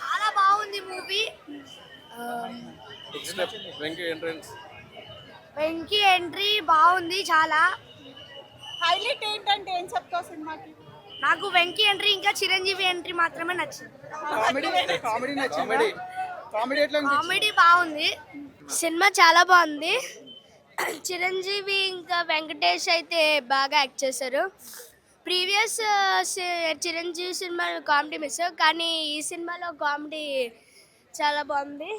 చాలా బాగుంది movie. Venky entry బాగుంది చాలా. హైలైట్ ఏంటంటే ఏం చెప్తావు సినిమాకి? నాకు వెంకీ ఎంట్రీ ఇంకా చిరంజీవి ఎంట్రీ మాత్రమే నచ్చింది. కామెడీ బాగుంది. సినిమా చాలా బాగుంది. చిరంజీవి ఇంకా వెంకటేష్ అయితే బాగా యాక్ట్ చేశారు. Previous Chiranjeevi cinema comedy miss, కానీ ఈ సినిమాలో కామెడీ చాలా బాగుంది.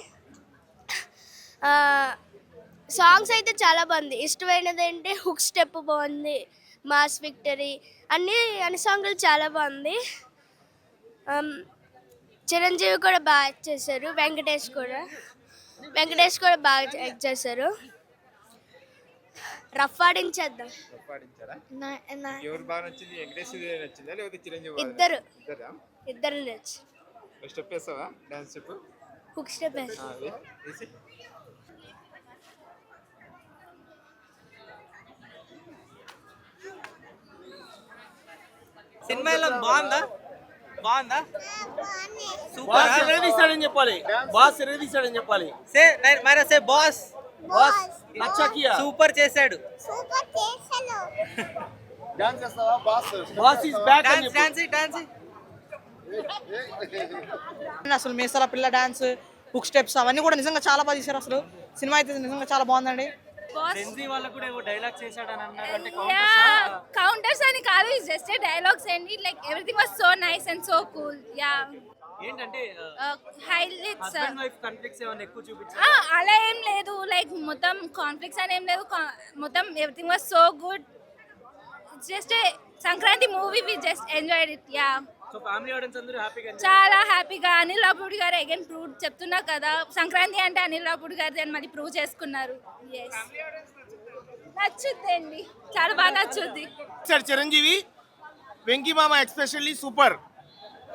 సాంగ్స్ అయితే చాలా బాగుంది. ఇష్టమైనది అంటే హుక్ స్టెప్ బాగుంది, మాస్ విక్టరీ అన్ని సాంగ్లు చాలా బాగుంది. చిరంజీవి కూడా బాగా యాక్ట్ చేశారు. వెంకటేష్ కూడా బాగా యాక్ట్ చేశారు. రఫ్ ఆడించేద్దాం. ఇద్దరు నచ్చి హుక్ స్టెప్ సినిమా ఎలా బాగుందా? బాస్ ఎరదీశాడని చెప్పాలి. సే బాస్ అచ్చా కియా, సూపర్ చేశాడు. బాస్ ఇస్ బ్యాక్ అని చెప్పు. డాన్స్ అసలు మీసాల పిల్ల డాన్స్, హుక్ స్టెప్స్ అవన్నీ కూడా నిజంగా చాలా బాగా చేశారు. అసలు సినిమా అయితే నిజంగా చాలా బాగుందండి. కౌంటర్స్ అని కాదు, జస్ట్ డైలాగ్స్ అండి. Like everything was so nice and so cool. Yeah ఏంటంటే హైలైట్స్ హస్బెండ్ వైఫ్ కాన్ఫ్లిక్ట్స్ ఏమైనా ఎక్కువ చూపించారు? అలా ఏం లేదు. లైక్ మొత్తం కాన్ఫ్లిక్ట్స్ అని ఏం లేదు. మొత్తం everything was so good. Just Sankranti movie we just enjoyed it. Yeah so family audience అందరూ హ్యాపీగా చాలా హ్యాపీగా. అనిల్ రాపూడి గారు అగైన్ ప్రూవ్ చెప్తున్నా కదా, సంక్రాంతి అంటే అనిల్ రాపూడి గారు అని మళ్ళీ ప్రూవ్ చేసుకున్నారు. నచ్చుద్దండి, చాలా బాగా నచ్చుద్ది. చిరంజీవి వెంకీ మామ ఎక్స్పెషల్లీ సూపర్.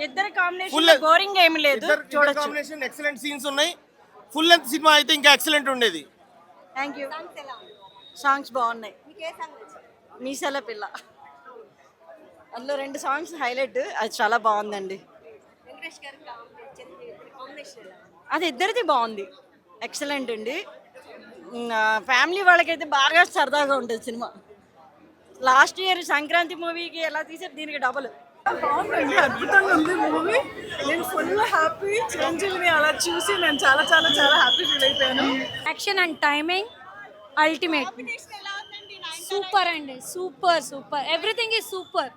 ఇద్దరు కాంబినేషన్ బోరింగ్ ఏమీ లేదు, చూడొచ్చు. కాంబినేషన్ ఎక్సలెంట్ సీన్స్ ఉన్నాయి. ఫుల్ లెంత్ సినిమా అయితే ఇంకా ఎక్సలెంట్ ఉండేది. Thank you. సాంగ్స్ బాగున్నాయి. మీసాల పిల్ల అందులో 2 సాంగ్స్ హైలైట్, అది చాలా బాగుందండి. అది ఇద్దరిది బాగుంది, ఎక్సలెంట్ అండి. ఫ్యామిలీ వాళ్ళకైతే బాగా సరదాగా ఉంటుంది సినిమా. లాస్ట్ ఇయర్ సంక్రాంతి మూవీకి ఎలా తీసారు, దీనికి డబుల్. బాగుందండి, అద్భుతంగా ఉంది మూవీ. నేను ఫుల్ హ్యాపీ. చిరంజీవిని అలా చూసి నేను చాలా చాలా చాలా హ్యాపీ ఫీల్ అయిపోయాను. Action and timing ultimate. Super అండి, సూపర్ ఎవ్రీథింగ్ ఈజ్ సూపర్.